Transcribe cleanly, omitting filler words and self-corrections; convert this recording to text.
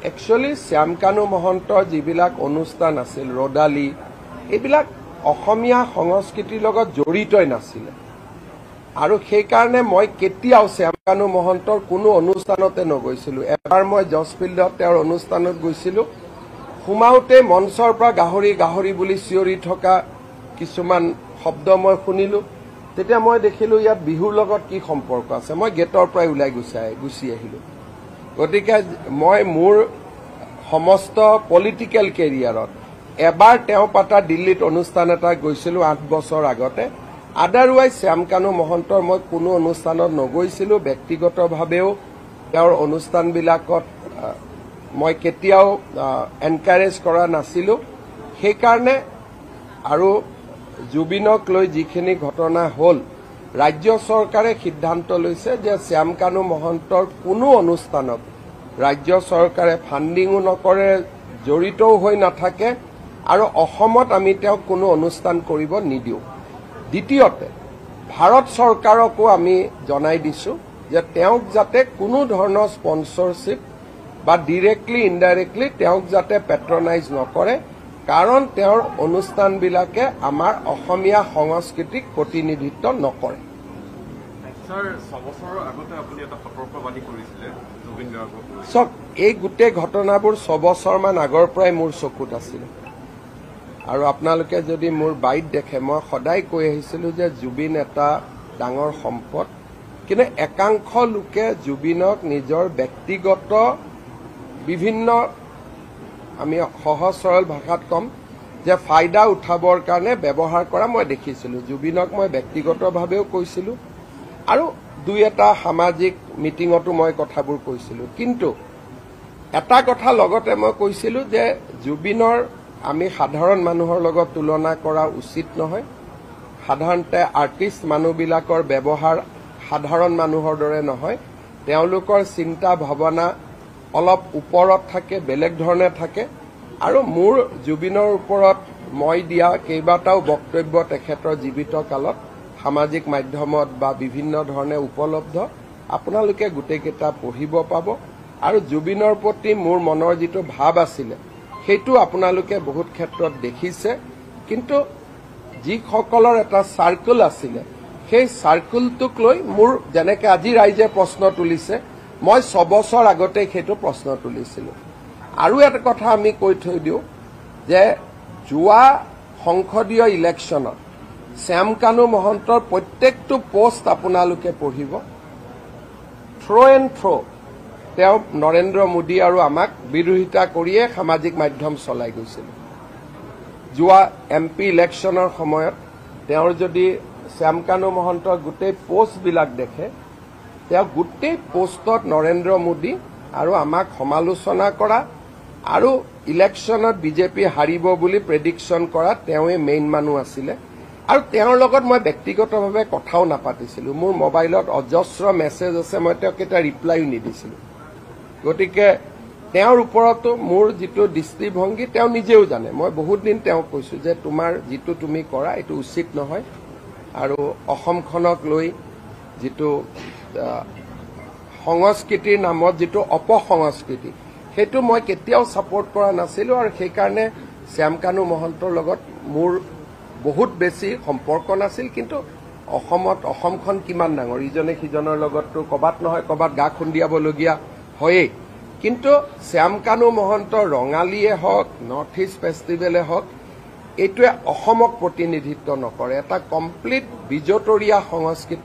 Actually Shyamkanu মহন্তৰ যিবিলাক অনুষ্ঠান আছিল ৰদালি এইবিলাক অসমীয়া সংস্কৃতিৰ লগত জড়িতই নাছিলে আৰু সেইকাৰণে মই কেতিয়াও শ্যামকানু মহন্তৰ কোনো অনুষ্ঠানতে নগৈছিলো। এবাৰ মই জজফিল্ডত তেওঁৰ অনুষ্ঠানত গৈছিলো, সোমাওতে মঞ্চৰ পৰা গাহৰি গাহৰি বুলি চিঞৰি থকা কিছুমান শব্দ মই শুনিলো। তেতিয়া মই দেখিলো ইয়াত বিহুৰ লগত কি সম্পৰ্ক আছে। মই গেটৰ পৰাই ওলাই গুচি আহিলো। গতিকে মই মোৰ সমস্ত পলিটিকেল কেৰিয়াৰত এবাৰ তেওঁ পাতা দিল্লীত অনুষ্ঠান এটা গৈছিলো 8 বছৰ আগতে। আদাৰৱাইজ শ্যামকানু মহন্তৰ মই কোনো অনুষ্ঠানত নগৈছিলো। ব্যক্তিগতভাৱেও তেওঁৰ অনুষ্ঠানবিলাকত মই কেতিয়াও এনকাৰেজ কৰা নাছিলো। সেইকাৰণে আৰু জুবিনক লৈ যিখিনি ঘটনা হ'ল, ৰাজ্য চৰকাৰে সিদ্ধান্ত লৈছে যে শ্যামকানু মহন্তৰ কোনো অনুষ্ঠানত ৰাজ্য চৰকাৰে ফাণ্ডিঙো নকৰে, জড়িতও হৈ নাথাকে আৰু অসমত আমি তেওঁক কোনো অনুষ্ঠান কৰিব নিদিওঁ। দ্বিতীয়তে ভাৰত চৰকাৰকো আমি জনাই দিছো যে তেওঁক যাতে কোনো ধৰণৰ স্পন্সৰশ্বিপ বা ডিৰেক্টলি ইনডাইৰেক্টলি তেওঁক যাতে পেট্ৰনাইজ নকৰে, কাৰণ তেওঁৰ অনুষ্ঠানবিলাকে আমাৰ অসমীয়া সংস্কৃতিক প্ৰতিনিধিত্ব নকৰে। চব এই গোটেই ঘটনাবোৰ 6 বছৰমান আগৰ পৰাই মোৰ চকুত আছিল আৰু আপোনালোকে যদি মোৰ বাইট দেখে, মই সদায় কৈ আহিছিলো যে জুবিন এটা ডাঙৰ সম্পদ, কিন্তু একাংশ লোকে জুবিনক নিজৰ ব্যক্তিগত বিভিন্ন, আমি সহজ সৰল ভাষাত কম যে ফাইদা উঠাবৰ কাৰণে ব্যৱহাৰ কৰা মই দেখিছিলো। জুবিনক মই ব্যক্তিগতভাৱেও কৈছিলো আৰু দুই এটা সামাজিক মিটিঙতো মই কথাবোৰ কৈছিলো। কিন্তু এটা কথা লগতে মই কৈছিলো যে জুবিনৰ আমি সাধাৰণ মানুহৰ লগত তুলনা কৰা উচিত নহয়। সাধাৰণতে আৰ্টিষ্ট মানুহবিলাকৰ ব্যৱহাৰ সাধাৰণ মানুহৰ দৰে নহয়। তেওঁলোকৰ চিন্তা ভাৱনা অলপ ওপৰত থাকে, বেলেগ ধৰণে থাকে আৰু মোৰ জুবিনৰ ওপৰত মই দিয়া কেইবাটাও বক্তব্য তেখেতৰ জীৱিত কালত সামাজিক মাধ্যমত বা বিভিন্ন ধৰণে উপলব্ধ। আপোনালোকে গোটেইকেইটা পঢ়িব পাব আৰু জুবিনৰ প্ৰতি মোৰ মনৰ যিটো ভাৱ আছিলে সেইটো আপোনালোকে বহুত ক্ষেত্ৰত দেখিছে। কিন্তু যিসকলৰ এটা চাৰ্কুল আছিলে সেই চাৰ্কুলটোক লৈ মোৰ যেনেকে আজি ৰাইজে প্ৰশ্ন তুলিছে, মই 6 বছৰ আগতে সেইটো প্ৰশ্ন তুলিছিলো। আৰু এটা কথা আমি কৈ থৈ দিওঁ যে যোৱা সংসদীয় ইলেকশ্যনত শ্যামকানু মহন্তৰ প্ৰত্যেকটো পোষ্ট আপোনালোকে পঢ়িব, থ্ৰ' এণ্ড থ্ৰ' তেওঁ নৰেন্দ্ৰ মোদী আৰু আমাক বিৰোধিতা কৰিয়ে সামাজিক মাধ্যম চলাই গৈছিল। যোৱা MP ইলেকশ্যনৰ সময়ত তেওঁৰ যদি শ্যামকানু মহন্তৰ গোটেই পোষ্টবিলাক দেখে, তেওঁ গোটেই পোষ্টত নৰেন্দ্ৰ মোদী আৰু আমাক সমালোচনা কৰা আৰু ইলেকশ্যনত বিজেপি হাৰিব বুলি প্ৰেডিকশ্যন কৰা তেওঁৱে মেইন মানুহ আছিলে। আৰু তেওঁৰ লগত মই ব্যক্তিগতভাৱে কথাও নাপাতিছিলো। মোৰ মোবাইলত অজস্ৰ মেছেজ আছে, মই তেওঁক এটা ৰিপ্লাইও নিদিছিলো। গতিকে তেওঁৰ ওপৰতো মোৰ যিটো দৃষ্টিভংগী তেওঁ নিজেও জানে। মই বহুত দিন তেওঁক কৈছো যে তোমাৰ যিটো তুমি কৰা এইটো উচিত নহয় আৰু অসমখনক লৈ যিটো সংস্কৃতিৰ নামত যিটো অপসংস্কৃতি সেইটো মই কেতিয়াও ছাপোৰ্ট কৰা নাছিলো আৰু সেইকাৰণে শ্যামকানু মহন্তৰ লগত মোৰ বহুত বেছি সম্পৰ্ক নাছিল। কিন্তু অসমখন কিমান ডাঙৰ, ইজনে সিজনৰ লগততো ক'বাত নহয় ক'বাত গা খুন্দিয়াবলগীয়া হয়েই। কিন্তু শ্যামকানু মহন্তৰ ৰঙালীয়ে হওক, নৰ্থ ইষ্ট ফেষ্টিভেলে হওক, এইটোৱে অসমক প্ৰতিনিধিত্ব নকৰে। এটা কমপ্লিট বিজতৰীয়া সংস্কৃতি